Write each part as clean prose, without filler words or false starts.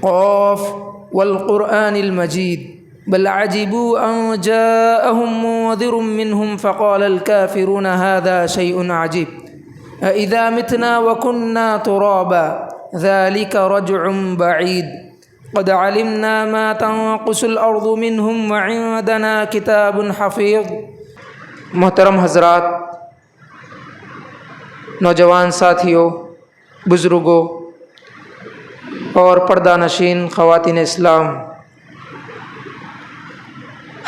قاف والقرآن المجيد بل عجبوا أن جاءهم منذر منهم فقال الكافرون هذا شيء عجيب أإذا متنا وكنا ترابا ذلك رجع بعيد قد علمنا ما تنقص الأرض منهم وعندنا كتاب حفيظ۔ محترم حضرات، نوجوان ساتھیوں، بزرگوں اور پردہ نشین خواتین اسلام،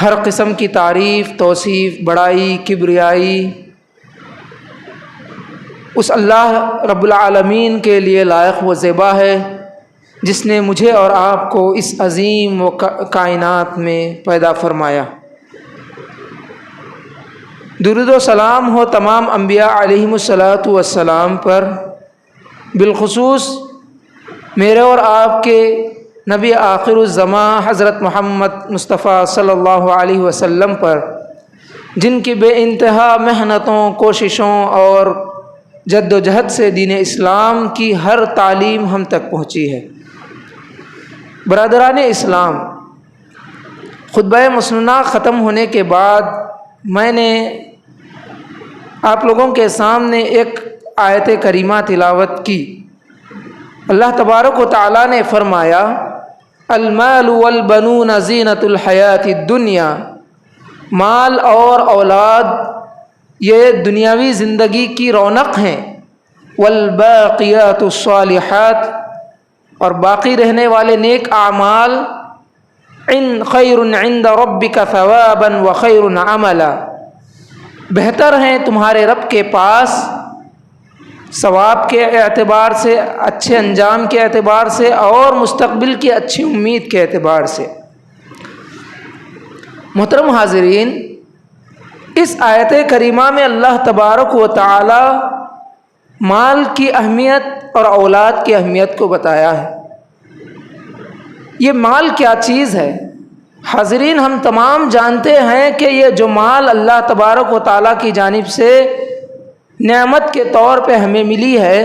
ہر قسم کی تعریف، توصیف، بڑائی، کبریائی اس اللہ رب العالمین کے لیے لائق و زیبا ہے جس نے مجھے اور آپ کو اس عظیم و کائنات میں پیدا فرمایا۔ درود و سلام ہو تمام انبیاء علیہم الصلاۃ پر، بالخصوص میرے اور آپ کے نبی آخر الزماں حضرت محمد مصطفیٰ صلی اللہ علیہ وسلم پر، جن کی بے انتہا محنتوں، کوششوں اور جد و جہد سے دین اسلام کی ہر تعلیم ہم تک پہنچی ہے۔ برادران اسلام، خطبہ مسنونہ ختم ہونے کے بعد میں نے آپ لوگوں کے سامنے ایک آیت کریمہ تلاوت کی۔ اللہ تبارک و تعالیٰ نے فرمایا، المال والبنون زینۃ الحیات الدنیا، مال اور اولاد یہ دنیاوی زندگی کی رونق ہیں، والباقیات الصالحات، اور باقی رہنے والے نیک اعمال، خیر عند ربک ثوابا وخیر عملا، بہتر ہیں تمہارے رب کے پاس ثواب کے اعتبار سے، اچھے انجام کے اعتبار سے، اور مستقبل کی اچھی امید کے اعتبار سے۔ محترم حاضرین، اس آیت کریمہ میں اللہ تبارک و تعالی مال کی اہمیت اور اولاد کی اہمیت کو بتایا ہے۔ یہ مال کیا چیز ہے؟ حاضرین، ہم تمام جانتے ہیں کہ یہ جو مال اللہ تبارک و تعالیٰ کی جانب سے نعمت کے طور پہ ہمیں ملی ہے،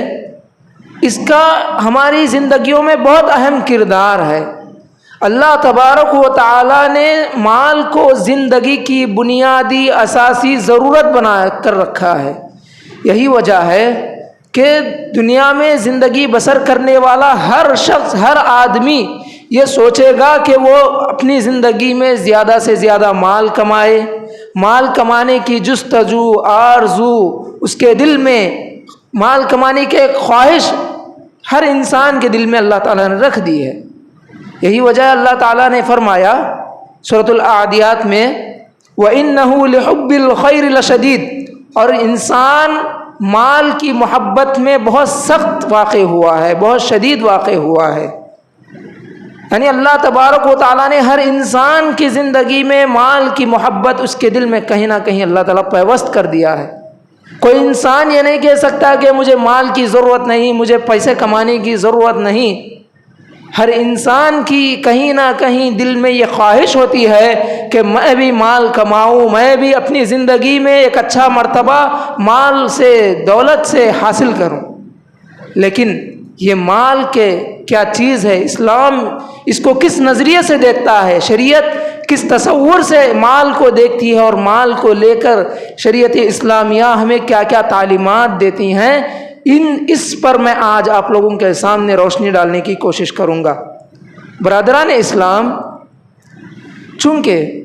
اس کا ہماری زندگیوں میں بہت اہم کردار ہے۔ اللہ تبارک و تعالیٰ نے مال کو زندگی کی بنیادی اساسی ضرورت بنا کر رکھا ہے۔ یہی وجہ ہے کہ دنیا میں زندگی بسر کرنے والا ہر شخص، ہر آدمی یہ سوچے گا کہ وہ اپنی زندگی میں زیادہ سے زیادہ مال کمائے۔ مال کمانے کی جستجو، آرزو، اس کے دل میں مال کمانے کی ایک خواہش ہر انسان کے دل میں اللہ تعالیٰ نے رکھ دی ہے۔ یہی وجہ اللہ تعالیٰ نے فرمایا سورۃ العادیات میں، وَإِنَّهُ لِحُبِّ الْخَيْرِ لَشَدِيدٌ، اور انسان مال کی محبت میں بہت سخت واقع ہوا ہے، بہت شدید واقع ہوا ہے۔ یعنی اللہ تبارک و تعالیٰ نے ہر انسان کی زندگی میں مال کی محبت اس کے دل میں کہیں نہ کہیں اللہ تعالیٰ پیوست کر دیا ہے۔ کوئی انسان یہ نہیں کہہ سکتا کہ مجھے مال کی ضرورت نہیں، مجھے پیسے کمانے کی ضرورت نہیں۔ ہر انسان کی کہیں نہ کہیں دل میں یہ خواہش ہوتی ہے کہ میں بھی مال کماؤں، میں بھی اپنی زندگی میں ایک اچھا مرتبہ مال سے، دولت سے حاصل کروں۔ لیکن یہ مال کے کیا چیز ہے؟ اسلام اس کو کس نظریے سے دیکھتا ہے؟ شریعت کس تصور سے مال کو دیکھتی ہے، اور مال کو لے کر شریعت اسلامیہ ہمیں کیا کیا تعلیمات دیتی ہیں، اس پر میں آج آپ لوگوں کے سامنے روشنی ڈالنے کی کوشش کروں گا۔ برادران اسلام، چونکہ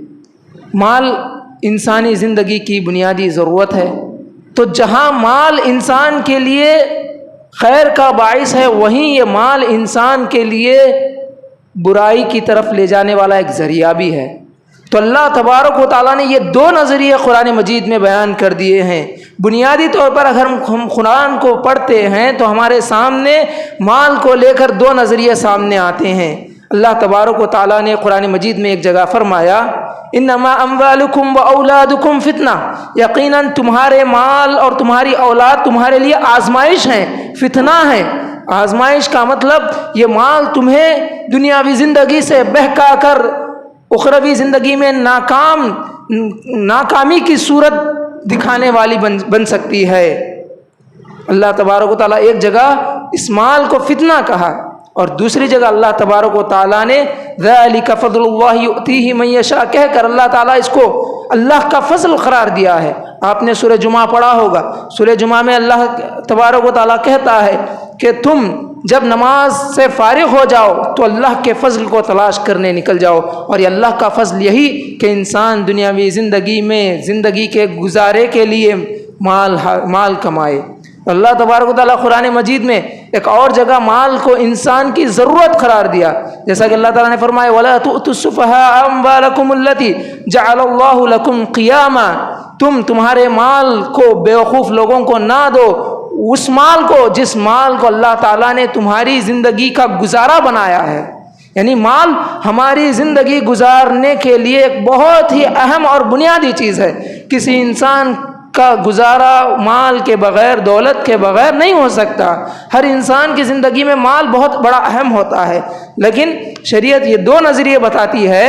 مال انسانی زندگی کی بنیادی ضرورت ہے، تو جہاں مال انسان کے لیے خیر کا باعث ہے، وہیں یہ مال انسان کے لیے برائی کی طرف لے جانے والا ایک ذریعہ بھی ہے۔ تو اللہ تبارک و تعالیٰ نے یہ دو نظریے قرآن مجید میں بیان کر دیے ہیں۔ بنیادی طور پر اگر ہم قرآن کو پڑھتے ہیں تو ہمارے سامنے مال کو لے کر دو نظریے سامنے آتے ہیں۔ اللہ تبارک و تعالیٰ نے قرآن مجید میں ایک جگہ فرمایا، انما اموالکم و اولادکم فتنہ، یقیناً تمہارے مال اور تمہاری اولاد تمہارے لیے آزمائش ہیں، فتنہ ہیں۔ آزمائش کا مطلب یہ مال تمہیں دنیاوی زندگی سے بہکا کر اخروی زندگی میں ناکامی کی صورت دکھانے والی بن سکتی ہے۔ اللہ تبارک و تعالیٰ ایک جگہ اس مال کو فتنہ کہا، اور دوسری جگہ اللہ تبارک و تعالیٰ نے ذَلِكَ فَضْلُ اللَّهِ يُؤْتِيهِ مَن يَشَاءُ کہہ کر اللہ تعالیٰ اس کو اللہ کا فضل قرار دیا ہے۔ آپ نے سورہ جمعہ پڑھا ہوگا، سورہ جمعہ میں اللہ تبارک و تعالیٰ کہتا ہے کہ تم جب نماز سے فارغ ہو جاؤ تو اللہ کے فضل کو تلاش کرنے نکل جاؤ، اور یہ اللہ کا فضل یہی کہ انسان دنیاوی زندگی میں زندگی کے گزارے کے لیے مال کمائے۔ اللہ تبارک و تعالیٰ قرآن مجید میں ایک اور جگہ مال کو انسان کی ضرورت قرار دیا، جیسا کہ اللہ تعالیٰ نے فرمایا وَلَا تُؤْتُوا السُّفَهَاءَ أَمْوَالَكُمُ الَّتِي جَعَلَ اللَّهُ لَكُمْ قِيَامًا، تمہارے مال کو بیوقوف لوگوں کو نہ دو، اس مال کو جس مال کو اللہ تعالیٰ نے تمہاری زندگی کا گزارا بنایا ہے۔ یعنی مال ہماری زندگی گزارنے کے لیے ایک بہت ہی اہم اور بنیادی چیز ہے۔ کسی انسان کا گزارا مال کے بغیر، دولت کے بغیر نہیں ہو سکتا۔ ہر انسان کی زندگی میں مال بہت بڑا اہم ہوتا ہے، لیکن شریعت یہ دو نظریے بتاتی ہے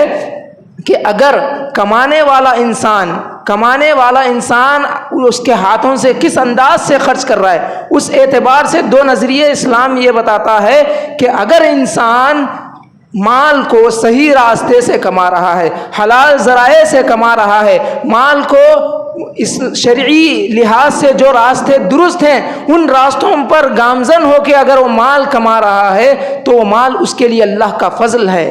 کہ اگر کمانے والا انسان اس کے ہاتھوں سے کس انداز سے خرچ کر رہا ہے، اس اعتبار سے دو نظریے اسلام یہ بتاتا ہے کہ اگر انسان مال کو صحیح راستے سے کما رہا ہے، حلال ذرائع سے کما رہا ہے، مال کو اس شرعی لحاظ سے جو راستے درست ہیں ان راستوں پر گامزن ہو کے اگر وہ مال کما رہا ہے تو وہ مال اس کے لیے اللہ کا فضل ہے،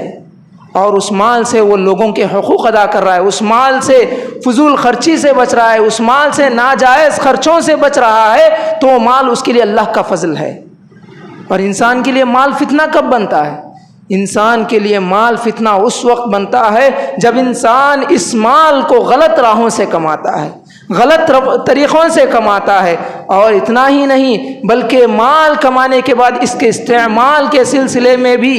اور اس مال سے وہ لوگوں کے حقوق ادا کر رہا ہے، اس مال سے فضول خرچی سے بچ رہا ہے، اس مال سے ناجائز خرچوں سے بچ رہا ہے، تو وہ مال اس کے لیے اللہ کا فضل ہے۔ اور انسان کے لیے مال فتنہ کب بنتا ہے؟ انسان کے لیے مال فتنہ اس وقت بنتا ہے جب انسان اس مال کو غلط راہوں سے کماتا ہے، غلط طریقوں سے کماتا ہے، اور اتنا ہی نہیں بلکہ مال کمانے کے بعد اس کے استعمال کے سلسلے میں بھی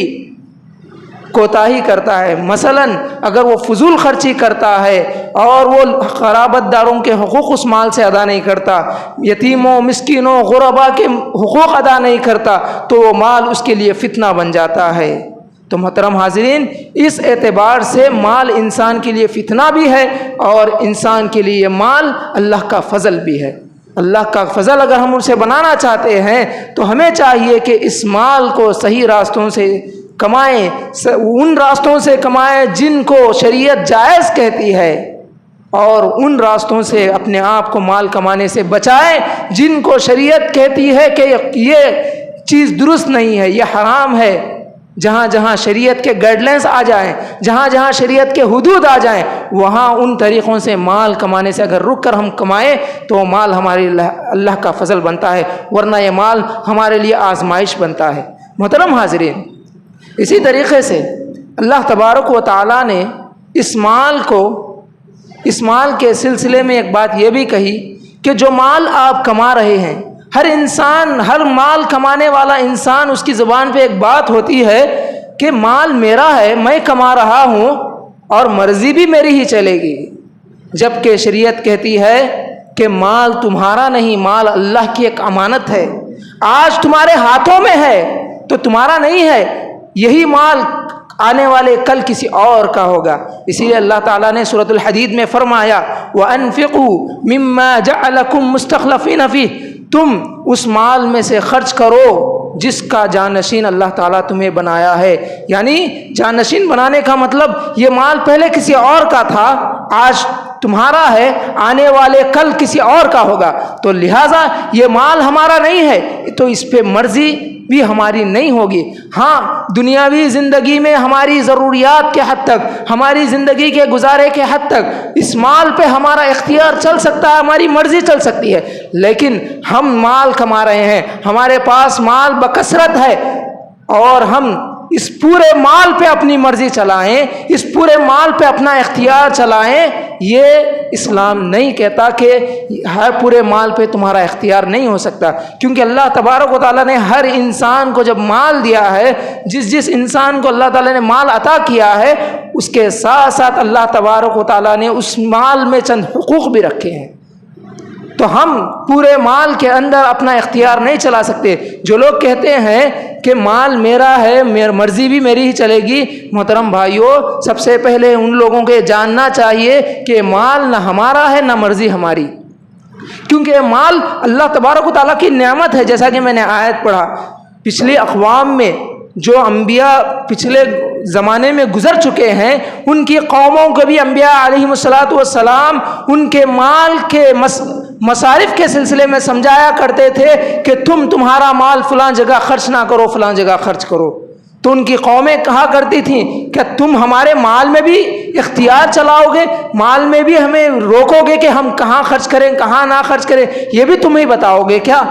کوتاہی کرتا ہے۔ مثلا اگر وہ فضول خرچی کرتا ہے اور وہ قرابت داروں کے حقوق اس مال سے ادا نہیں کرتا، یتیموں، مسکینوں، غربا کے حقوق ادا نہیں کرتا، تو وہ مال اس کے لیے فتنہ بن جاتا ہے۔ تو محترم حاضرین، اس اعتبار سے مال انسان کے لیے فتنہ بھی ہے، اور انسان کے لیے مال اللہ کا فضل بھی ہے۔ اللہ کا فضل اگر ہم اسے بنانا چاہتے ہیں تو ہمیں چاہیے کہ اس مال کو صحیح راستوں سے کمائیں، ان راستوں سے کمائیں جن کو شریعت جائز کہتی ہے، اور ان راستوں سے اپنے آپ کو مال کمانے سے بچائیں جن کو شریعت کہتی ہے کہ یہ چیز درست نہیں ہے، یہ حرام ہے۔ جہاں جہاں شریعت کے گائیڈ لائنس آ جائیں، جہاں جہاں شریعت کے حدود آ جائیں، وہاں ان طریقوں سے مال کمانے سے اگر رک کر ہم کمائیں تو وہ مال ہمارے اللہ کا فضل بنتا ہے، ورنہ یہ مال ہمارے لیے آزمائش بنتا ہے۔ محترم حاضرین، اسی طریقے سے اللہ تبارک و تعالیٰ نے اس مال کے سلسلے میں ایک بات یہ بھی کہی کہ جو مال آپ کما رہے ہیں، ہر مال کمانے والا انسان اس کی زبان پہ ایک بات ہوتی ہے کہ مال میرا ہے، میں کما رہا ہوں اور مرضی بھی میری ہی چلے گی، جبکہ شریعت کہتی ہے کہ مال تمہارا نہیں، مال اللہ کی ایک امانت ہے، آج تمہارے ہاتھوں میں ہے تو تمہارا نہیں ہے، یہی مال آنے والے کل کسی اور کا ہوگا۔ اسی لیے اللہ تعالیٰ نے سورۃ الحدید میں فرمایا وَأَنفِقُوا مِمَّا جَعَلَكُمْ مُسْتَخْلَفِينَ فِيهِ، تم اس مال میں سے خرچ کرو جس کا جانشین اللہ تعالیٰ تمہیں بنایا ہے۔ یعنی جانشین بنانے کا مطلب یہ مال پہلے کسی اور کا تھا، آج تمہارا ہے، آنے والے کل کسی اور کا ہوگا، تو لہٰذا یہ مال ہمارا نہیں ہے تو اس پہ مرضی بھی ہماری نہیں ہوگی۔ ہاں، دنیاوی زندگی میں ہماری ضروریات کے حد تک، ہماری زندگی کے گزارے کے حد تک اس مال پہ ہمارا اختیار چل سکتا ہے، ہماری مرضی چل سکتی ہے، لیکن ہم مال کما رہے ہیں، ہمارے پاس مال بکثرت ہے، اور ہم اس پورے مال پہ اپنی مرضی چلائیں، اس پورے مال پہ اپنا اختیار چلائیں، یہ اسلام نہیں کہتا کہ ہر پورے مال پہ تمہارا اختیار نہیں ہو سکتا، کیونکہ اللہ تبارک و تعالیٰ نے ہر انسان کو جب مال دیا ہے، جس انسان کو اللہ تعالیٰ نے مال عطا کیا ہے، اس کے ساتھ ساتھ اللہ تبارک و تعالیٰ نے اس مال میں چند حقوق بھی رکھے ہیں، تو ہم پورے مال کے اندر اپنا اختیار نہیں چلا سکتے۔ جو لوگ کہتے ہیں کہ مال میرا ہے، مرضی بھی میری ہی چلے گی، محترم بھائیوں، سب سے پہلے ان لوگوں کو جاننا چاہیے کہ مال نہ ہمارا ہے نہ مرضی ہماری، کیونکہ مال اللہ تبارک و تعالیٰ کی نعمت ہے، جیسا کہ میں نے آیت پڑھا۔ پچھلی اقوام میں جو انبیاء پچھلے زمانے میں گزر چکے ہیں ان کی قوموں کو بھی انبیاء علیہم الصلاۃ والسلام ان کے مال کے مصارف کے سلسلے میں سمجھایا کرتے تھے کہ تمہارا مال فلاں جگہ خرچ نہ کرو، فلاں جگہ خرچ کرو۔ تو ان کی قومیں کہا کرتی تھیں کہ تم ہمارے مال میں بھی اختیار چلاؤ گے، مال میں بھی ہمیں روکو گے کہ ہم کہاں خرچ کریں کہاں نہ خرچ کریں، یہ بھی تم ہی بتاؤ گے کیا؟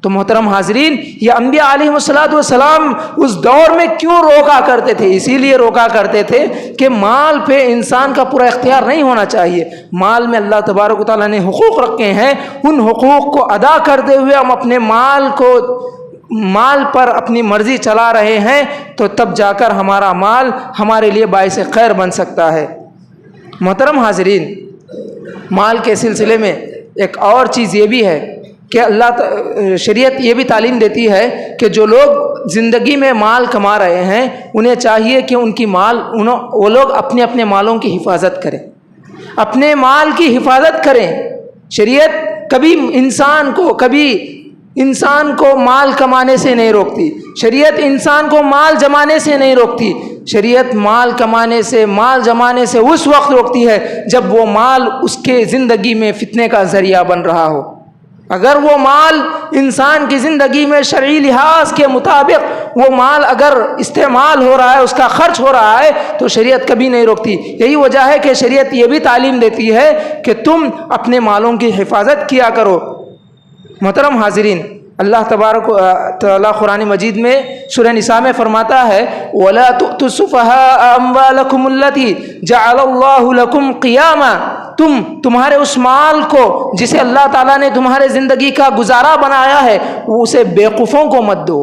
تو محترم حاضرین، یہ انبیاء علیہم الصلاۃ والسلام اس دور میں کیوں روکا کرتے تھے؟ اسی لیے روکا کرتے تھے کہ مال پہ انسان کا پورا اختیار نہیں ہونا چاہیے۔ مال میں اللہ تبارک و تعالیٰ نے حقوق رکھے ہیں، ان حقوق کو ادا کرتے ہوئے ہم اپنے مال پر اپنی مرضی چلا رہے ہیں تو تب جا کر ہمارا مال ہمارے لیے باعث خیر بن سکتا ہے۔ محترم حاضرین، مال کے سلسلے میں ایک اور چیز یہ بھی ہے کہ شریعت یہ بھی تعلیم دیتی ہے کہ جو لوگ زندگی میں مال کما رہے ہیں انہیں چاہیے کہ وہ لوگ اپنے مالوں کی حفاظت کریں، اپنے مال کی حفاظت کریں۔ شریعت کبھی انسان کو مال کمانے سے نہیں روکتی، شریعت انسان کو مال جمانے سے نہیں روکتی، شریعت مال کمانے سے مال جمانے سے اس وقت روکتی ہے جب وہ مال اس کے زندگی میں فتنے کا ذریعہ بن رہا ہو۔ اگر وہ مال انسان کی زندگی میں شرعی لحاظ کے مطابق وہ مال اگر استعمال ہو رہا ہے، اس کا خرچ ہو رہا ہے، تو شریعت کبھی نہیں روکتی۔ یہی وجہ ہے کہ شریعت یہ بھی تعلیم دیتی ہے کہ تم اپنے مالوں کی حفاظت کیا کرو۔ محترم حاضرین، اللہ تبارک و تعالیٰ قرآن مجید میں سورہ نساء میں فرماتا ہے وَلَا تُؤْتُوا السُّفَهَاءَ أَمْوَالَكُمُ الَّتِي جَعَلَ اللَّهُ لَكُمْ قِيَامًا، تمہارے اس مال کو جسے اللہ تعالیٰ نے تمہارے زندگی کا گزارا بنایا ہے اسے بیوقوفوں کو مت دو۔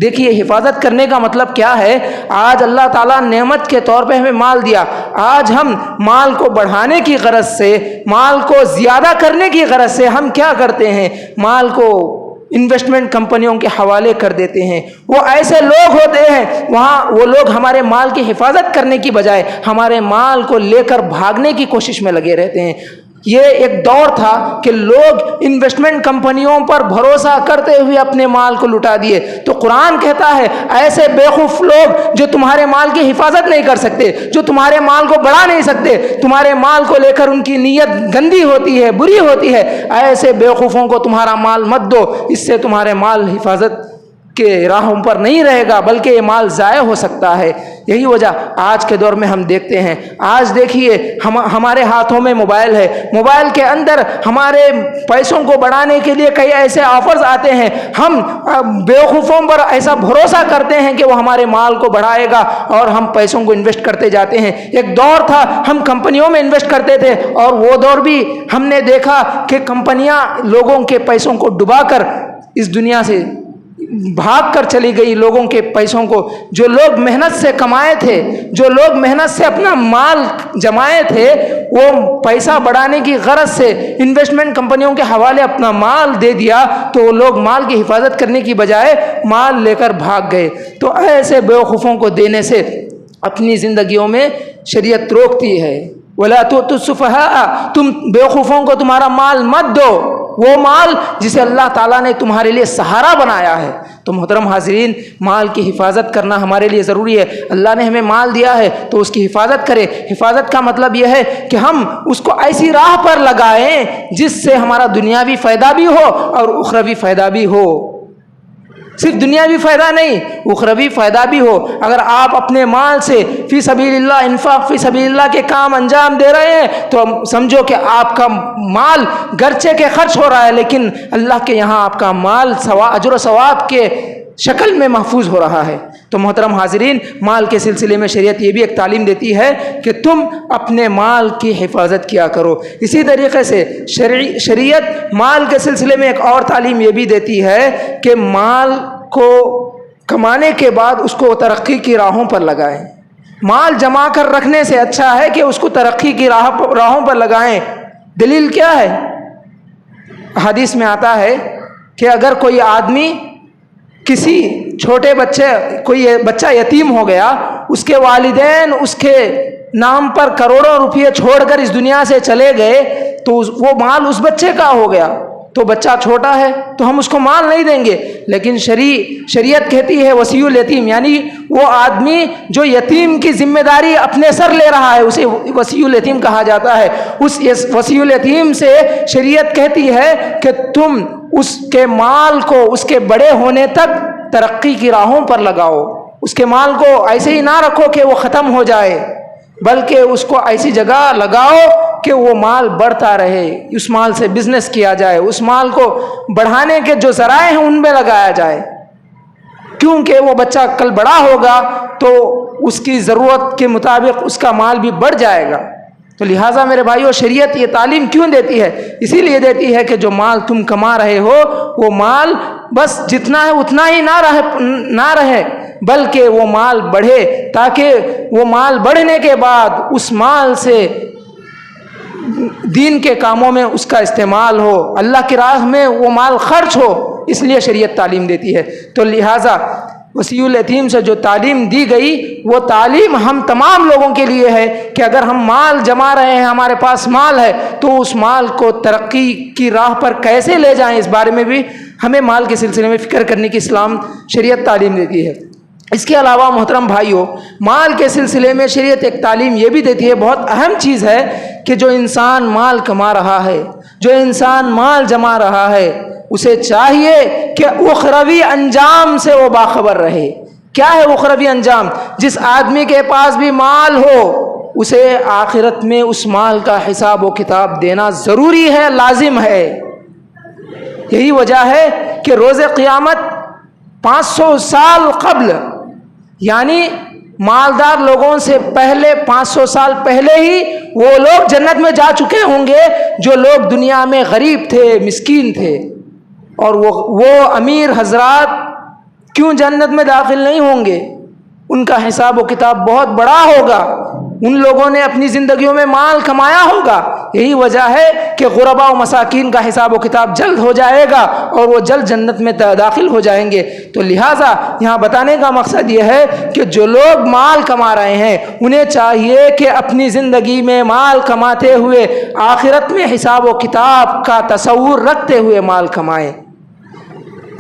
دیکھیے حفاظت کرنے کا مطلب کیا ہے۔ آج اللہ تعالیٰ نعمت کے طور پہ ہمیں مال دیا، آج ہم مال کو بڑھانے کی غرض سے، مال کو زیادہ کرنے کی غرض سے ہم کیا کرتے ہیں؟ مال کو انویسٹمنٹ کمپنیوں کے حوالے کر دیتے ہیں۔ وہ ایسے لوگ ہوتے ہیں وہ لوگ ہمارے مال کی حفاظت کرنے کی بجائے ہمارے مال کو لے کر بھاگنے کی کوشش میں لگے رہتے ہیں۔ یہ ایک دور تھا کہ لوگ انویسٹمنٹ کمپنیوں پر بھروسہ کرتے ہوئے اپنے مال کو لٹا دیے۔ تو قرآن کہتا ہے ایسے بیوقوف لوگ جو تمہارے مال کی حفاظت نہیں کر سکتے، جو تمہارے مال کو بڑھا نہیں سکتے، تمہارے مال کو لے کر ان کی نیت گندی ہوتی ہے، بری ہوتی ہے، ایسے بیوقوفوں کو تمہارا مال مت دو، اس سے تمہارے مال حفاظت کے راہوں پر نہیں رہے گا بلکہ یہ مال ضائع ہو سکتا ہے۔ یہی وجہ آج کے دور میں ہم دیکھتے ہیں، آج دیکھیے ہمارے ہاتھوں میں موبائل ہے، موبائل کے اندر ہمارے پیسوں کو بڑھانے کے لیے کئی ایسے آفرز آتے ہیں، ہم بیوقوفوں پر ایسا بھروسہ کرتے ہیں کہ وہ ہمارے مال کو بڑھائے گا اور ہم پیسوں کو انویسٹ کرتے جاتے ہیں۔ ایک دور تھا ہم کمپنیوں میں انویسٹ کرتے تھے اور وہ دور بھی ہم نے دیکھا کہ کمپنیاں لوگوں کے پیسوں کو ڈبا کر اس دنیا سے بھاگ کر چلی گئی۔ لوگوں کے پیسوں کو جو لوگ محنت سے کمائے تھے، جو لوگ محنت سے اپنا مال جمائے تھے، وہ پیسہ بڑھانے کی غرض سے انویسٹمنٹ کمپنیوں کے حوالے اپنا مال دے دیا تو وہ لوگ مال کی حفاظت کرنے کی بجائے مال لے کر بھاگ گئے۔ تو ایسے بیوقوفوں کو دینے سے اپنی زندگیوں میں شریعت روکتی ہے۔ وَلَا تُؤْتُوا السُّفَهَاءَ، تم بیوقوفوں کو تمہارا مال مت دو، وہ مال جسے اللہ تعالیٰ نے تمہارے لیے سہارا بنایا ہے۔ تو محترم حاضرین، مال کی حفاظت کرنا ہمارے لیے ضروری ہے۔ اللہ نے ہمیں مال دیا ہے تو اس کی حفاظت کرے۔ حفاظت کا مطلب یہ ہے کہ ہم اس کو ایسی راہ پر لگائیں جس سے ہمارا دنیاوی فائدہ بھی ہو اور اخروی فائدہ بھی ہو۔ صرف دنیاوی فائدہ نہیں، اخروی فائدہ بھی ہو۔ اگر آپ اپنے مال سے فی سبیل اللہ، انفاق فی سبیل اللہ کے کام انجام دے رہے ہیں تو سمجھو کہ آپ کا مال گرچہ کے خرچ ہو رہا ہے لیکن اللہ کے یہاں آپ کا مال اجر و ثواب کے شکل میں محفوظ ہو رہا ہے۔ تو محترم حاضرین، مال کے سلسلے میں شریعت یہ بھی ایک تعلیم دیتی ہے کہ تم اپنے مال کی حفاظت کیا کرو۔ اسی طریقے سے شریعت مال کے سلسلے میں ایک اور تعلیم یہ بھی دیتی ہے کہ مال کو کمانے کے بعد اس کو ترقی کی راہوں پر لگائیں۔ مال جمع کر رکھنے سے اچھا ہے کہ اس کو ترقی کی راہوں پر لگائیں۔ دلیل کیا ہے؟ حدیث میں آتا ہے کہ اگر کوئی آدمی کسی چھوٹے کوئی بچہ یتیم ہو گیا، اس کے والدین اس کے نام پر کروڑوں روپے چھوڑ کر اس دنیا سے چلے گئے تو وہ مال اس بچے کا ہو گیا۔ تو بچہ چھوٹا ہے تو ہم اس کو مال نہیں دیں گے، لیکن شریعت کہتی ہے وصی الیتیم، یعنی وہ آدمی جو یتیم کی ذمہ داری اپنے سر لے رہا ہے اسے وصی الیتیم کہا جاتا ہے۔ اس وصی الیتیم سے شریعت کہتی ہے کہ تم اس کے مال کو اس کے بڑے ہونے تک ترقی کی راہوں پر لگاؤ، اس کے مال کو ایسے ہی نہ رکھو کہ وہ ختم ہو جائے، بلکہ اس کو ایسی جگہ لگاؤ کہ وہ مال بڑھتا رہے، اس مال سے بزنس کیا جائے، اس مال کو بڑھانے کے جو ذرائع ہیں ان میں لگایا جائے، کیونکہ وہ بچہ کل بڑا ہوگا تو اس کی ضرورت کے مطابق اس کا مال بھی بڑھ جائے گا۔ تو لہٰذا میرے بھائیو، شریعت یہ تعلیم کیوں دیتی ہے؟ اسی لیے دیتی ہے کہ جو مال تم کما رہے ہو وہ مال بس جتنا ہے اتنا ہی نہ رہے بلکہ وہ مال بڑھے، تاکہ وہ مال بڑھنے کے بعد اس مال سے دین کے کاموں میں اس کا استعمال ہو، اللہ کی راہ میں وہ مال خرچ ہو، اس لیے شریعت تعلیم دیتی ہے۔ تو لہٰذا وصی الیتیم سے جو تعلیم دی گئی وہ تعلیم ہم تمام لوگوں کے لیے ہے کہ اگر ہم مال جما رہے ہیں، ہمارے پاس مال ہے، تو اس مال کو ترقی کی راہ پر کیسے لے جائیں، اس بارے میں بھی ہمیں مال کے سلسلے میں فکر کرنے کی اسلام شریعت تعلیم دیتی ہے۔ اس کے علاوہ محترم بھائیوں، مال کے سلسلے میں شریعت ایک تعلیم یہ بھی دیتی ہے، بہت اہم چیز ہے کہ جو انسان مال کما رہا ہے، جو انسان مال جما رہا ہے، اسے چاہیے کہ اخروی انجام سے وہ باخبر رہے۔ کیا ہے اخروی انجام؟ جس آدمی کے پاس بھی مال ہو اسے آخرت میں اس مال کا حساب و کتاب دینا ضروری ہے، لازم ہے۔ یہی وجہ ہے کہ روز قیامت 500 سال قبل، یعنی مالدار لوگوں سے پہلے 500 سال پہلے ہی وہ لوگ جنت میں جا چکے ہوں گے جو لوگ دنیا میں غریب تھے، مسکین تھے، اور وہ امیر حضرات کیوں جنت میں داخل نہیں ہوں گے؟ ان کا حساب و کتاب بہت بڑا ہوگا، ان لوگوں نے اپنی زندگیوں میں مال کمایا ہوگا۔ یہی وجہ ہے کہ غرباء و مساکین کا حساب و کتاب جلد ہو جائے گا اور وہ جلد جنت میں داخل ہو جائیں گے۔ تو لہٰذا یہاں بتانے کا مقصد یہ ہے کہ جو لوگ مال کما رہے ہیں انہیں چاہیے کہ اپنی زندگی میں مال کماتے ہوئے آخرت میں حساب و کتاب کا تصور رکھتے ہوئے مال کمائیں۔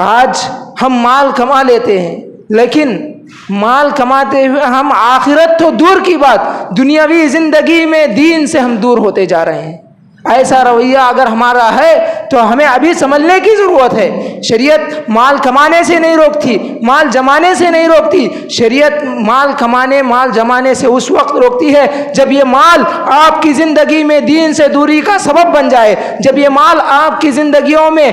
آج ہم مال کما لیتے ہیں لیکن مال کماتے ہوئے ہم آخرت تو دور کی بات، دنیاوی زندگی میں دین سے ہم دور ہوتے جا رہے ہیں۔ ایسا رویہ اگر ہمارا ہے تو ہمیں ابھی سمجھنے کی ضرورت ہے۔ شریعت مال کمانے سے نہیں روکتی، مال جمانے سے نہیں روکتی، شریعت مال کمانے، مال جمانے سے اس وقت روکتی ہے جب یہ مال آپ کی زندگی میں دین سے دوری کا سبب بن جائے، جب یہ مال آپ کی زندگیوں میں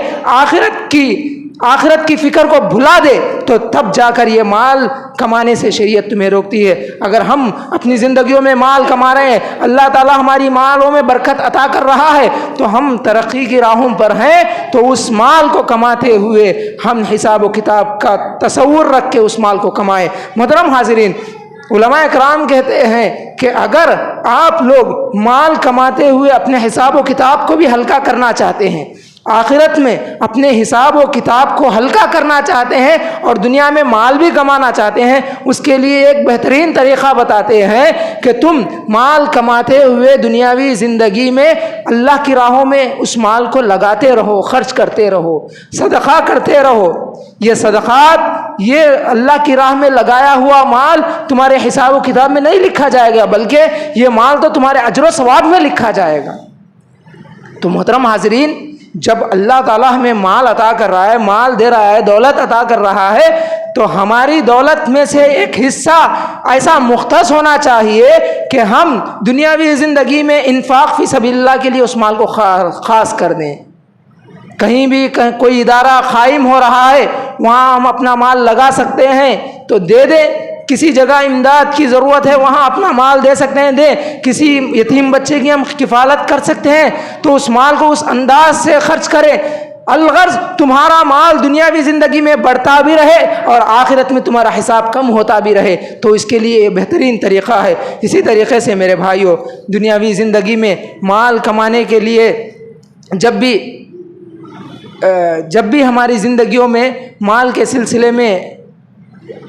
آخرت کی فکر کو بھلا دے، تو تب جا کر یہ مال کمانے سے شریعت تمہیں روکتی ہے۔ اگر ہم اپنی زندگیوں میں مال کما رہے ہیں، اللہ تعالیٰ ہماری مالوں میں برکت عطا کر رہا ہے، تو ہم ترقی کی راہوں پر ہیں، تو اس مال کو کماتے ہوئے ہم حساب و کتاب کا تصور رکھ کے اس مال کو کمائیں۔ محترم حاضرین، علماء اکرام کہتے ہیں کہ اگر آپ لوگ مال کماتے ہوئے اپنے حساب و کتاب کو بھی ہلکا کرنا چاہتے ہیں، آخرت میں اپنے حساب و کتاب کو ہلکا کرنا چاہتے ہیں اور دنیا میں مال بھی کمانا چاہتے ہیں، اس کے لیے ایک بہترین طریقہ بتاتے ہیں کہ تم مال کماتے ہوئے دنیاوی زندگی میں اللہ کی راہوں میں اس مال کو لگاتے رہو، خرچ کرتے رہو، صدقہ کرتے رہو۔ یہ صدقات، یہ اللہ کی راہ میں لگایا ہوا مال تمہارے حساب و کتاب میں نہیں لکھا جائے گا، بلکہ یہ مال تو تمہارے اجر و ثواب میں لکھا جائے گا۔ تو محترم حاضرین، جب اللہ تعالیٰ ہمیں مال عطا کر رہا ہے، مال دے رہا ہے، دولت عطا کر رہا ہے، تو ہماری دولت میں سے ایک حصہ ایسا مختص ہونا چاہیے کہ ہم دنیاوی زندگی میں انفاق فی سبیل اللہ کے لیے اس مال کو خاص کر دیں۔ کہیں بھی کوئی ادارہ قائم ہو رہا ہے، وہاں ہم اپنا مال لگا سکتے ہیں تو دے دیں۔ کسی جگہ امداد کی ضرورت ہے، وہاں اپنا مال دے سکتے ہیں، دیں۔ کسی یتیم بچے کی ہم کفالت کر سکتے ہیں تو اس مال کو اس انداز سے خرچ کریں، الغرض تمہارا مال دنیاوی زندگی میں بڑھتا بھی رہے اور آخرت میں تمہارا حساب کم ہوتا بھی رہے۔ تو اس کے لیے یہ بہترین طریقہ ہے۔ اسی طریقے سے میرے بھائیوں، دنیاوی زندگی میں مال کمانے کے لیے جب بھی ہماری زندگیوں میں مال کے سلسلے میں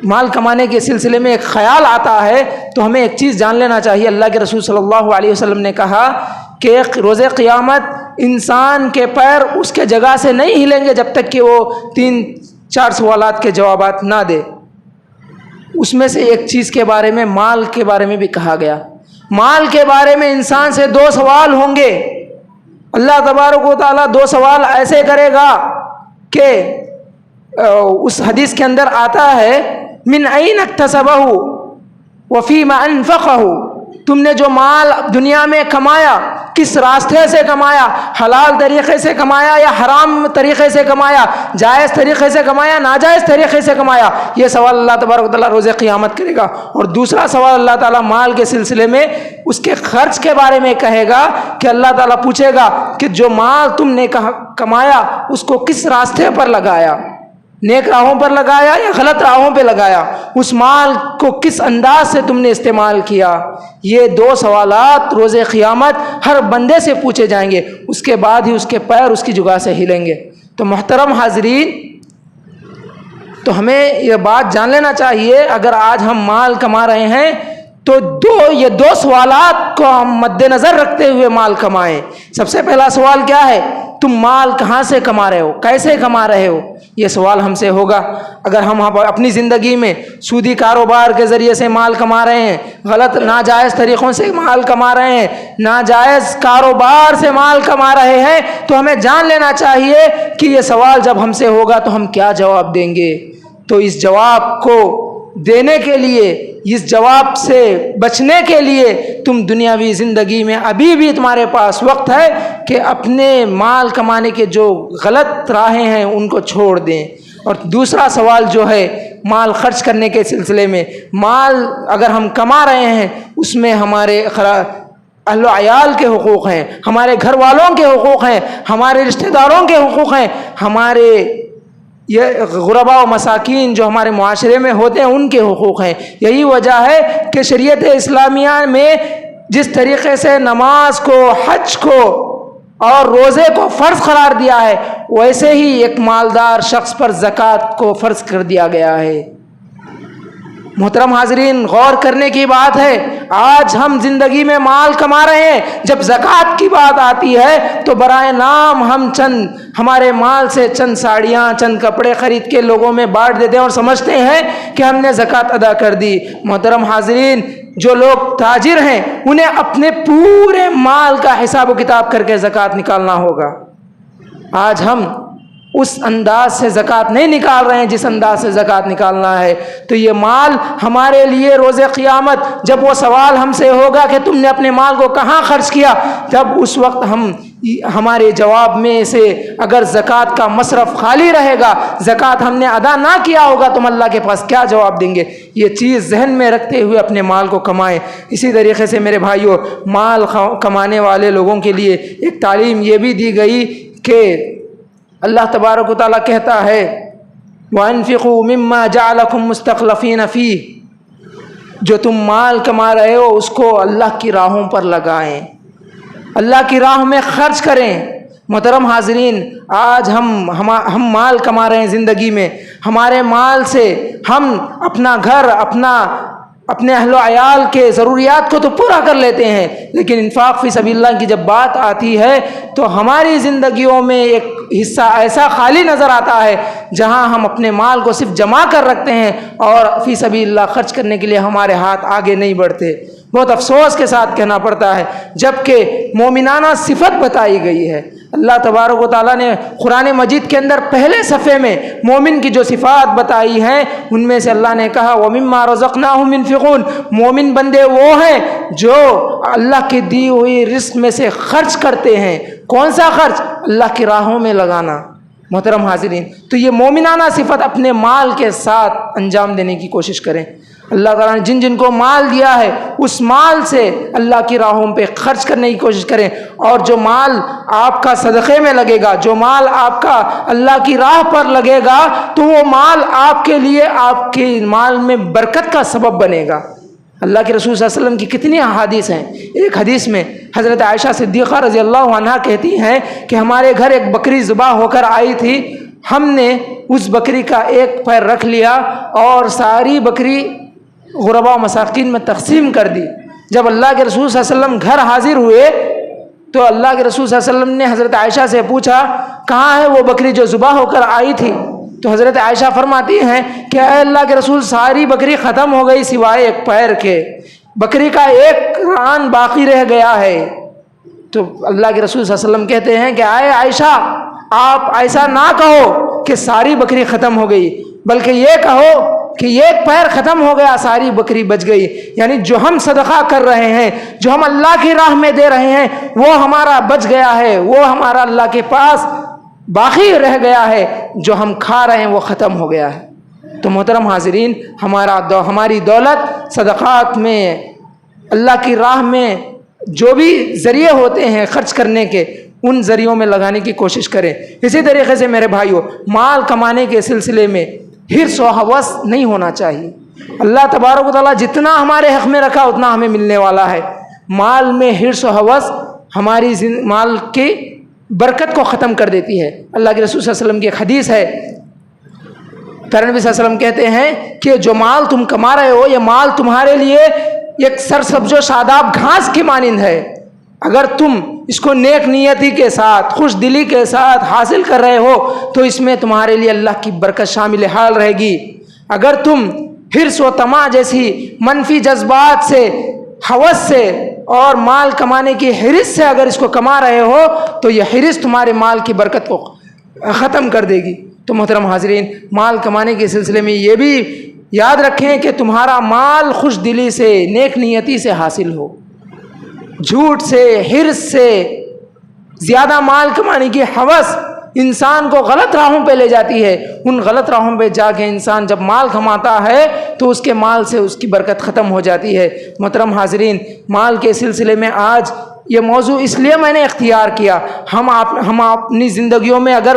مال کمانے کے سلسلے میں ایک خیال آتا ہے تو ہمیں ایک چیز جان لینا چاہیے۔ اللہ کے رسول صلی اللہ علیہ وسلم نے کہا کہ روز قیامت انسان کے پیر اس کے جگہ سے نہیں ہلیں گے جب تک کہ وہ 3-4 سوالات کے جوابات نہ دے۔ اس میں سے ایک چیز کے بارے میں، مال کے بارے میں بھی کہا گیا۔ مال کے بارے میں انسان سے 2 سوال ہوں گے۔ اللہ تبارک و تعالیٰ 2 سوال ایسے کرے گا کہ اس حدیث کے اندر آتا ہے من این اکتسبہ وفیما انفقہ، تم نے جو مال دنیا میں کمایا کس راستے سے کمایا، حلال طریقے سے کمایا یا حرام طریقے سے کمایا، جائز طریقے سے کمایا ناجائز طریقے سے کمایا، یہ سوال اللہ تبارک و تعالیٰ روز قیامت کرے گا۔ اور دوسرا سوال اللہ تعالیٰ مال کے سلسلے میں اس کے خرچ کے بارے میں کہے گا کہ اللہ تعالیٰ پوچھے گا کہ جو مال تم نے کمایا اس کو کس راستے پر لگایا، نیک راہوں پر لگایا یا غلط راہوں پہ لگایا، اس مال کو کس انداز سے تم نے استعمال کیا۔ یہ 2 سوالات روز قیامت ہر بندے سے پوچھے جائیں گے، اس کے بعد ہی اس کے پیر اس کی جگہ سے ہلیں گے۔ تو محترم حاضرین، تو ہمیں یہ بات جان لینا چاہیے، اگر آج ہم مال کما رہے ہیں تو یہ 2 سوالات کو ہم مد نظر رکھتے ہوئے مال کمائیں۔ سب سے پہلا سوال کیا ہے؟ تم مال کہاں سے کما رہے ہو، کیسے کما رہے ہو؟ یہ سوال ہم سے ہوگا۔ اگر ہم اپنی زندگی میں سودی کاروبار کے ذریعے سے مال کما رہے ہیں، غلط ناجائز طریقوں سے مال کما رہے ہیں، ناجائز کاروبار سے مال کما رہے ہیں، تو ہمیں جان لینا چاہیے کہ یہ سوال جب ہم سے ہوگا تو ہم کیا جواب دیں گے۔ تو اس جواب کو دینے کے لیے، اس جواب سے بچنے کے لیے تم دنیاوی زندگی میں ابھی بھی تمہارے پاس وقت ہے کہ اپنے مال کمانے کے جو غلط راہیں ہیں ان کو چھوڑ دیں۔ اور دوسرا سوال جو ہے مال خرچ کرنے کے سلسلے میں، مال اگر ہم کما رہے ہیں اس میں ہمارے اہل و عیال کے حقوق ہیں، ہمارے گھر والوں کے حقوق ہیں، ہمارے رشتہ داروں کے حقوق ہیں، ہمارے یہ غرباء و مساکین جو ہمارے معاشرے میں ہوتے ہیں ان کے حقوق ہیں۔ یہی وجہ ہے کہ شریعت اسلامیہ میں جس طریقے سے نماز کو، حج کو اور روزے کو فرض قرار دیا ہے، ویسے ہی ایک مالدار شخص پر زکوٰۃ کو فرض کر دیا گیا ہے۔ محترم حاضرین، غور کرنے کی بات ہے، آج ہم زندگی میں مال کما رہے ہیں، جب زکوٰۃ کی بات آتی ہے تو برائے نام ہم ہمارے مال سے چند ساڑیاں، چند کپڑے خرید کے لوگوں میں بانٹ دیتے ہیں اور سمجھتے ہیں کہ ہم نے زکوٰۃ ادا کر دی۔ محترم حاضرین، جو لوگ تاجر ہیں انہیں اپنے پورے مال کا حساب و کتاب کر کے زکوٰۃ نکالنا ہوگا۔ آج ہم اس انداز سے زکوٰۃ نہیں نکال رہے ہیں جس انداز سے زکوٰۃ نکالنا ہے، تو یہ مال ہمارے لیے روز قیامت جب وہ سوال ہم سے ہوگا کہ تم نے اپنے مال کو کہاں خرچ کیا، جب اس وقت ہمارے جواب میں سے اگر زکوٰۃ کا مصرف خالی رہے گا، زکوٰۃ ہم نے ادا نہ کیا ہوگا، تو ہم اللہ کے پاس کیا جواب دیں گے؟ یہ چیز ذہن میں رکھتے ہوئے اپنے مال کو کمائیں۔ اسی طریقے سے میرے بھائیوں، مال کمانے والے لوگوں کے لیے ایک تعلیم یہ بھی دی گئی کہ اللہ تبارک و تعالیٰ کہتا ہے وَأَنفِقُوا مِمَّا جَعَلَكُمْ مُسْتَخْلَفِينَ فِيهِ، جو تم مال کما رہے ہو اس کو اللہ کی راہوں پر لگائیں، اللہ کی راہ میں خرچ کریں۔ محترم حاضرین، آج ہم مال کما رہے ہیں زندگی میں، ہمارے مال سے ہم اپنا گھر، اپنے اہل و عیال کے ضروریات کو تو پورا کر لیتے ہیں، لیکن انفاق فی سبیل اللہ کی جب بات آتی ہے تو ہماری زندگیوں میں ایک حصہ ایسا خالی نظر آتا ہے جہاں ہم اپنے مال کو صرف جمع کر رکھتے ہیں اور فی سبیل اللہ خرچ کرنے کے لیے ہمارے ہاتھ آگے نہیں بڑھتے۔ بہت افسوس کے ساتھ کہنا پڑتا ہے، جبکہ مومنانہ صفت بتائی گئی ہے۔ اللہ تبارک و تعالیٰ نے قرآن مجید کے اندر پہلے صفحے میں مومن کی جو صفات بتائی ہیں ان میں سے اللہ نے کہا وَمِمَّا رَزَقْنَاهُمْ يُنْفِقُونَ، مومن بندے وہ ہیں جو اللہ کی دی ہوئی رزق میں سے خرچ کرتے ہیں۔ کون سا خرچ؟ اللہ کی راہوں میں لگانا۔ محترم حاضرین، تو یہ مومنانہ صفت اپنے مال کے ساتھ انجام دینے کی کوشش کریں۔ اللہ تعالیٰ نے جن جن کو مال دیا ہے اس مال سے اللہ کی راہوں پہ خرچ کرنے کی کوشش کریں، اور جو مال آپ کا صدقے میں لگے گا، جو مال آپ کا اللہ کی راہ پر لگے گا، تو وہ مال آپ کے لیے آپ کے مال میں برکت کا سبب بنے گا۔ اللہ کے رسول صلی اللہ علیہ وسلم کی کتنی احادیث ہیں۔ ایک حدیث میں حضرت عائشہ صدیقہ رضی اللہ عنہا کہتی ہیں کہ ہمارے گھر ایک بکری ذبح ہو کر آئی تھی، ہم نے اس بکری کا ایک پیر رکھ لیا اور ساری بکری غربا و مساکین میں تقسیم کر دی۔ جب اللہ کے رسول صلی اللہ علیہ وسلم گھر حاضر ہوئے تو اللہ کے رسول صلی اللہ علیہ وسلم نے حضرت عائشہ سے پوچھا کہاں ہے وہ بکری جو ذبح ہو کر آئی تھی؟ تو حضرت عائشہ فرماتی ہیں کہ اے اللہ کے رسول ساری بکری ختم ہو گئی سوائے ایک پیر کے، بکری کا ایک ران باقی رہ گیا ہے۔ تو اللہ کے رسول صلی اللہ علیہ وسلم کہتے ہیں کہ اے عائشہ آپ ایسا نہ کہو کہ ساری بکری ختم ہو گئی، بلکہ یہ کہو کہ ایک پیر ختم ہو گیا ساری بکری بچ گئی۔ یعنی جو ہم صدقہ کر رہے ہیں، جو ہم اللہ کی راہ میں دے رہے ہیں، وہ ہمارا بچ گیا ہے، وہ ہمارا اللہ کے پاس باقی رہ گیا ہے، جو ہم کھا رہے ہیں وہ ختم ہو گیا ہے۔ تو محترم حاضرین، ہماری دولت صدقات میں، اللہ کی راہ میں جو بھی ذریعے ہوتے ہیں خرچ کرنے کے، ان ذریعوں میں لگانے کی کوشش کریں۔ اسی طریقے سے میرے بھائیوں، مال کمانے کے سلسلے میں حرص و ہوس نہیں ہونا چاہیے۔ اللہ تبارک و تعالیٰ جتنا ہمارے حق میں رکھا اتنا ہمیں ملنے والا ہے۔ مال میں حرص و ہوس ہماری مال کی برکت کو ختم کر دیتی ہے۔ اللہ کے رسول صلی اللہ علیہ وسلم کی ایک حدیث ہے، پیارے نبی صلی اللہ علیہ وسلم کہتے ہیں کہ جو مال تم کما رہے ہو، یہ مال تمہارے لیے ایک سرسبز و شاداب گھاس کی مانند ہے۔ اگر تم اس کو نیک نیتی کے ساتھ، خوش دلی کے ساتھ حاصل کر رہے ہو تو اس میں تمہارے لیے اللہ کی برکت شامل حال رہے گی۔ اگر تم حرص و طمع جیسی منفی جذبات سے، ہوس سے اور مال کمانے کی حرص سے اگر اس کو کما رہے ہو تو یہ حرص تمہارے مال کی برکت کو ختم کر دے گی۔ تو محترم حاضرین، مال کمانے کے سلسلے میں یہ بھی یاد رکھیں کہ تمہارا مال خوش دلی سے، نیک نیتی سے حاصل ہو۔ جھوٹ سے، حرص سے، زیادہ مال کمانے کی ہوس انسان کو غلط راہوں پہ لے جاتی ہے۔ ان غلط راہوں پہ جا کے انسان جب مال کماتا ہے تو اس کے مال سے اس کی برکت ختم ہو جاتی ہے۔ محترم حاضرین، مال کے سلسلے میں آج یہ موضوع اس لیے میں نے اختیار کیا، ہم اپنی زندگیوں میں اگر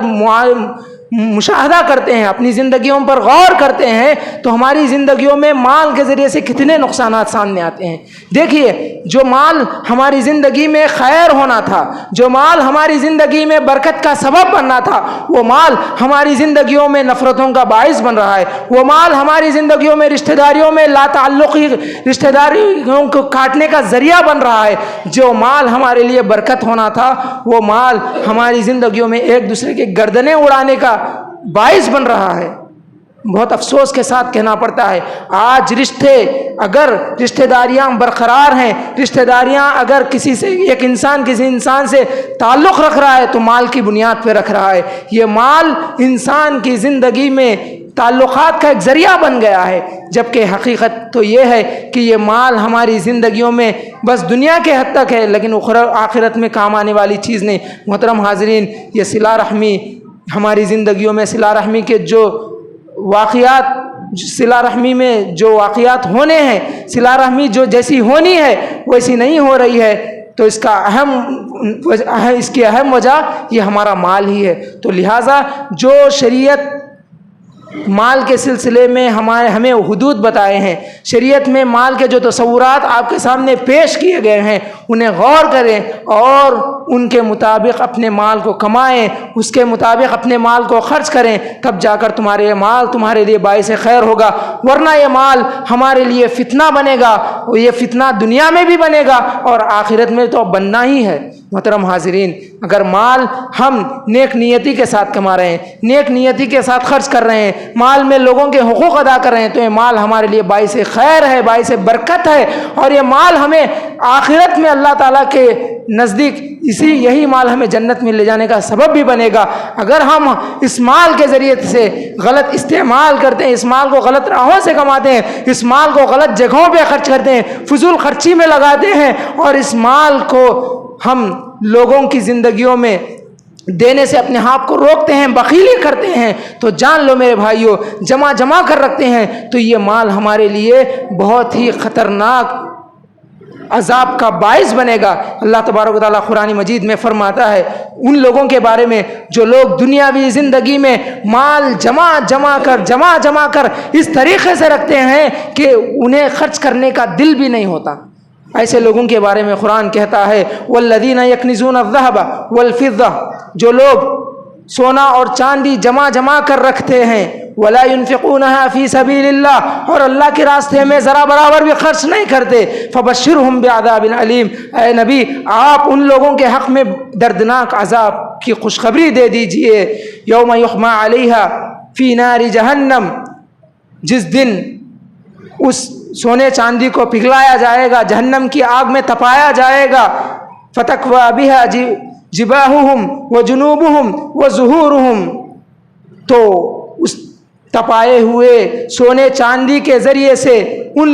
مشاہدہ کرتے ہیں، اپنی زندگیوں پر غور کرتے ہیں تو ہماری زندگیوں میں مال کے ذریعے سے کتنے نقصانات سامنے آتے ہیں۔ دیکھیے، جو مال ہماری زندگی میں خیر ہونا تھا، جو مال ہماری زندگی میں برکت کا سبب بننا تھا، وہ مال ہماری زندگیوں میں نفرتوں کا باعث بن رہا ہے۔ وہ مال ہماری زندگیوں میں رشتہ داریوں میں لا تعلقی رشتہ داریوں کو کاٹنے کا ذریعہ بن رہا ہے۔ جو مال ہمارے لیے برکت ہونا تھا، وہ مال ہماری زندگیوں میں ایک دوسرے کے گردنیں اڑانے کا باعث بن رہا ہے۔ بہت افسوس کے ساتھ کہنا پڑتا ہے، آج اگر رشتہ داریاں برقرار ہیں، رشتہ داریاں اگر ایک انسان کسی انسان سے تعلق رکھ رہا ہے تو مال کی بنیاد پہ رکھ رہا ہے۔ یہ مال انسان کی زندگی میں تعلقات کا ایک ذریعہ بن گیا ہے، جبکہ حقیقت تو یہ ہے کہ یہ مال ہماری زندگیوں میں بس دنیا کے حد تک ہے، لیکن آخرت میں کام آنے والی چیز نہیں۔ محترم حاضرین، یہ صلہ رحمی ہماری زندگیوں میں، صلہ رحمی کے جو واقعات ہونے ہیں، صلہ رحمی جو جیسی ہونی ہے ویسی نہیں ہو رہی ہے، تو اس کی اہم وجہ یہ ہمارا مال ہی ہے۔ تو لہٰذا جو شریعت مال کے سلسلے میں ہمیں حدود بتائے ہیں، شریعت میں مال کے جو تصورات آپ کے سامنے پیش کیے گئے ہیں انہیں غور کریں اور ان کے مطابق اپنے مال کو کمائیں، اس کے مطابق اپنے مال کو خرچ کریں، تب جا کر تمہارے مال تمہارے لیے باعث خیر ہوگا۔ ورنہ یہ مال ہمارے لیے فتنہ بنے گا، اور یہ فتنہ دنیا میں بھی بنے گا اور آخرت میں تو بننا ہی ہے۔ محترم حاضرین، اگر مال ہم نیک نیتی کے ساتھ کما رہے ہیں، نیک نیتی کے ساتھ خرچ کر رہے ہیں، مال میں لوگوں کے حقوق ادا کر رہے ہیں، تو یہ مال ہمارے لیے باعث خیر ہے، باعث برکت ہے، اور یہ مال ہمیں آخرت میں اللہ تعالیٰ کے نزدیک یہی مال ہمیں جنت میں لے جانے کا سبب بھی بنے گا۔ اگر ہم اس مال کے ذریعے سے غلط استعمال کرتے ہیں، اس مال کو غلط راہوں سے کماتے ہیں، اس مال کو غلط جگہوں پہ خرچ کرتے ہیں، فضول خرچی میں لگاتے ہیں، اور اس مال کو ہم لوگوں کی زندگیوں میں دینے سے اپنے آپ کو روکتے ہیں، بخیلی کرتے ہیں، تو جان لو میرے بھائیوں، جمع کر رکھتے ہیں تو یہ مال ہمارے لیے بہت ہی خطرناک عذاب کا باعث بنے گا۔ اللہ تبارک و تعالیٰ قرآن مجید میں فرماتا ہے ان لوگوں کے بارے میں جو لوگ دنیاوی زندگی میں مال جمع کر اس طریقے سے رکھتے ہیں کہ انہیں خرچ کرنے کا دل بھی نہیں ہوتا۔ ایسے لوگوں کے بارے میں قرآن کہتا ہے والذین یکنزون الذهب والفضة، جو لوگ سونا اور چاندی جمع کر رکھتے ہیں، ولا ينفقونها فی سبیل اللہ، اور اللہ کے راستے میں ذرا برابر بھی خرچ نہیں کرتے، فبشرهم بعذاب علیم، اے نبی آپ ان لوگوں کے حق میں دردناک عذاب کی خوشخبری دے دیجئے۔ یوم یحمى علیہا فی نار جہنم، جس دن اس سونے چاندی کو پگھلایا جائے گا، جہنم کی آگ میں تپایا جائے گا، فتکوی بها جباہہم وجنوبہم وظہورہم، تو اس تپائے ہوئے سونے چاندی کے ذریعے سے ان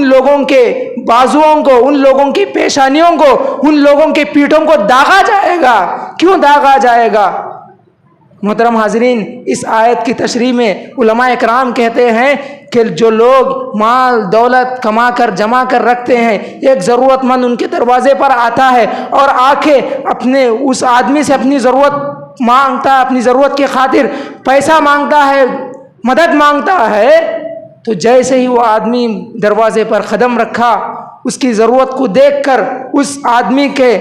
لوگوں کے بازوؤں کو، ان لوگوں کی پیشانیوں کو، ان لوگوں کے پیٹھوں کو داغا جائے گا۔ کیوں داغا جائے گا؟ محترم حاضرین، اس آیت کی تشریح میں علماء اکرام کہتے ہیں کہ جو لوگ مال دولت کما کر جمع کر رکھتے ہیں، ایک ضرورت مند ان کے دروازے پر آتا ہے اور آ کے اپنے اس آدمی سے اپنی ضرورت مانگتا ہے، اپنی ضرورت کی خاطر پیسہ مانگتا ہے، مدد مانگتا ہے، تو جیسے ہی وہ آدمی دروازے پر قدم رکھا، اس کی ضرورت کو دیکھ کر اس آدمی کے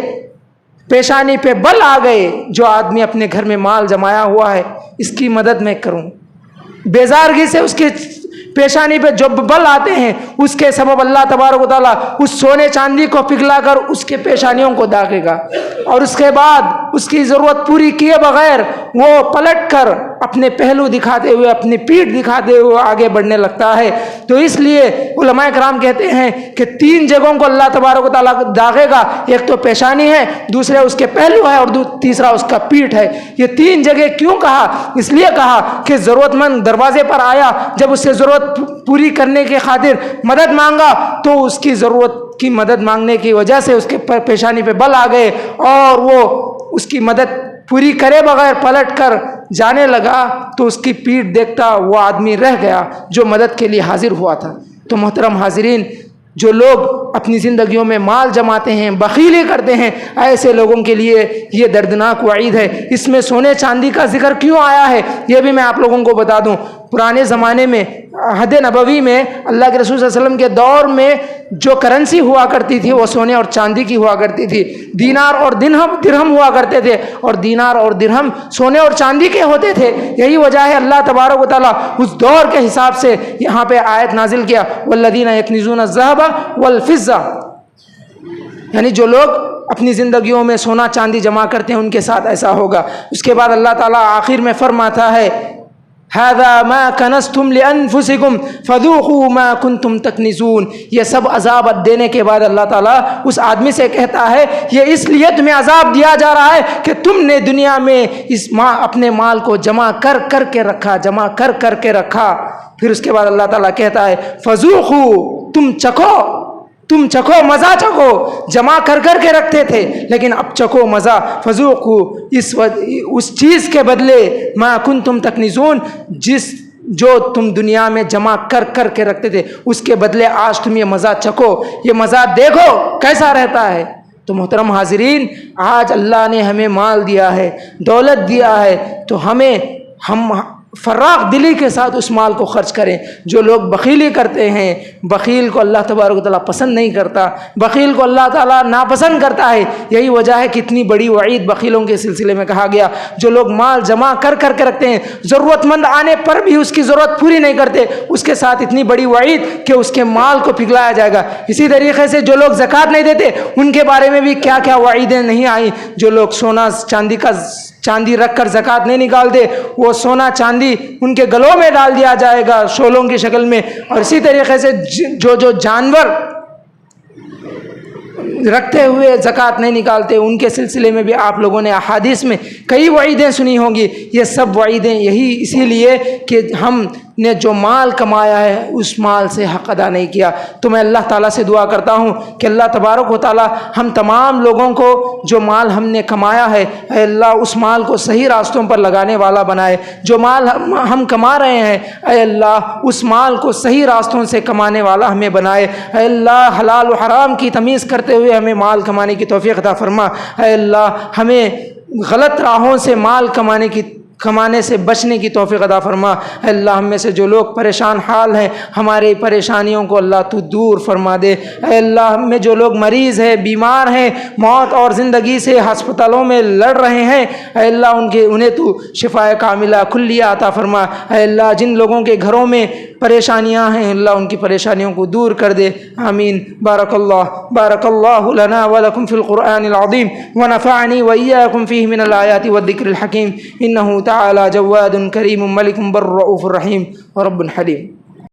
پیشانی پہ بل آ گئے، جو آدمی اپنے گھر میں مال جمایا ہوا ہے اس کی مدد میں کروں، بیزارگی سے اس کی پیشانی پہ جو بل آتے ہیں، اس کے سبب اللہ تبارک و تعالیٰ اس سونے چاندی کو پگھلا کر اس کے پیشانیوں کو داغے گا، اور اس کے بعد اس کی ضرورت پوری کیے بغیر وہ پلٹ کر اپنے پہلو دکھاتے ہوئے، اپنی پیٹھ دکھاتے ہوئے آگے بڑھنے لگتا ہے۔ تو اس لیے علماء کرام کہتے ہیں کہ 3 جگہوں کو اللہ تبارک و تعالیٰ داغے گا، ایک تو پیشانی ہے، دوسرے اس کے پہلو ہے، اور تیسرا اس کا پیٹھ ہے۔ یہ 3 جگہ کیوں کہا؟ اس لیے کہا کہ ضرورت مند دروازے پر آیا، جب اس سے ضرورت پوری کرنے کی خاطر مدد مانگا تو اس کی ضرورت کی مدد مانگنے کی وجہ سے اس کے پیشانی پہ بل آ گئے، اور وہ اس کی مدد پوری کرے بغیر پلٹ کر جانے لگا، تو اس کی پیٹھ دیکھتا وہ آدمی رہ گیا جو مدد کے لیے حاضر ہوا تھا۔ تو محترم حاضرین، جو لوگ اپنی زندگیوں میں مال جماتے ہیں، بخیلی کرتے ہیں، ایسے لوگوں کے لیے یہ دردناک وعید ہے۔ اس میں سونے چاندی کا ذکر کیوں آیا ہے یہ بھی میں آپ لوگوں کو بتا دوں۔ پرانے زمانے میں عہد نبوی میں اللہ کے رسول صلی اللہ علیہ وسلم کے دور میں جو کرنسی ہوا کرتی تھی وہ سونے اور چاندی کی ہوا کرتی تھی۔ دینار اور درہم ہوا کرتے تھے، اور دینار اور درہم سونے اور چاندی کے ہوتے تھے۔ یہی وجہ ہے اللہ تبارک و تعالیٰ اس دور کے حساب سے یہاں پہ آیت نازل کیا، والذین یکنزون الذھب والفضہ، یعنی جو لوگ اپنی زندگیوں میں سونا چاندی جمع کرتے ہیں ان کے ساتھ ایسا ہوگا۔ اس کے بعد اللہ تعالیٰ آخر میں فرماتا ہے هذا ما كنزتم لانفسكم فذوقوا ما كنتم تكنزون، یہ سب عذاب دینے کے بعد اللہ تعالیٰ اس آدمی سے کہتا ہے یہ اس لیے تمہیں عذاب دیا جا رہا ہے کہ تم نے دنیا میں اپنے مال کو جمع کر کے رکھا۔ پھر اس کے بعد اللہ تعالیٰ کہتا ہے فذوقوا، تم چکھو، مزہ چکھو، جمع کر کے رکھتے تھے لیکن اب چکھو مزہ، فذوقوا، اس چیز کے بدلے ما کنتم تکنزون، جو تم دنیا میں جمع کر کے رکھتے تھے اس کے بدلے آج تم یہ مزہ چکھو، یہ مزہ دیکھو کیسا رہتا ہے۔ تو محترم حاضرین، آج اللہ نے ہمیں مال دیا ہے، دولت دیا ہے، تو ہم فراغ دلی کے ساتھ اس مال کو خرچ کریں۔ جو لوگ بخیلی کرتے ہیں، بخیل کو اللہ تبارک و تعالیٰ پسند نہیں کرتا، بخیل کو اللہ تعالیٰ ناپسند کرتا ہے۔ یہی وجہ ہے کہ اتنی بڑی وعید بخیلوں کے سلسلے میں کہا گیا۔ جو لوگ مال جمع کر کے رکھتے ہیں، ضرورت مند آنے پر بھی اس کی ضرورت پوری نہیں کرتے، اس کے ساتھ اتنی بڑی وعید کہ اس کے مال کو پگھلایا جائے گا۔ اسی طریقے سے جو لوگ زکوٰۃ نہیں دیتے ان کے بارے میں بھی کیا وعیدیں نہیں آئیں۔ جو لوگ سونا چاندی رکھ کر زکوٰۃ نہیں نکالتے، وہ سونا چاندی ان کے گلوں میں ڈال دیا جائے گا شولوں کی شکل میں۔ اور اسی طریقے سے جو جانور رکھتے ہوئے زکوٰۃ نہیں نکالتے ان کے سلسلے میں بھی آپ لوگوں نے احادیث میں کئی وعیدیں سنی ہوں گی۔ یہ سب وعیدیں اسی لیے کہ ہم نے جو مال کمایا ہے اس مال سے حق ادا نہیں کیا۔ تو میں اللہ تعالیٰ سے دعا کرتا ہوں کہ اللہ تبارک و تعالیٰ ہم تمام لوگوں کو جو مال ہم نے کمایا ہے، اے اللہ اس مال کو صحیح راستوں پر لگانے والا بنائے۔ جو مال ہم کما رہے ہیں، اے اللہ اس مال کو صحیح راستوں سے کمانے والا ہمیں بنائے۔ اے اللہ حلال و حرام کی تمیز کرتے ہوئے ہمیں مال کمانے کی توفیق عطا فرما۔ اے اللہ ہمیں غلط راہوں سے مال کمانے کی کمانے سے بچنے کی توفیق عطا فرما۔ اے اللہ ہم میں سے جو لوگ پریشان حال ہیں ہمارے پریشانیوں کو اللہ تو دور فرما دے۔ اے اللہ ہم میں جو لوگ مریض ہیں، بیمار ہیں، موت اور زندگی سے ہسپتالوں میں لڑ رہے ہیں، اے اللہ انہیں تو شفاء کاملہ کلیہ عطا فرما۔ اے اللہ جن لوگوں کے گھروں میں پریشانیاں ہیں اللہ ان کی پریشانیوں کو دور کر دے، آمین۔ بارک اللہ لنا ولکم فی القرآن العظیم ونفعنی وإیاکم فیہ من الآیات والذکر الحکیم، انہ تعالی جواد کریم ملک بر رؤوف رحیم ورب حلیم۔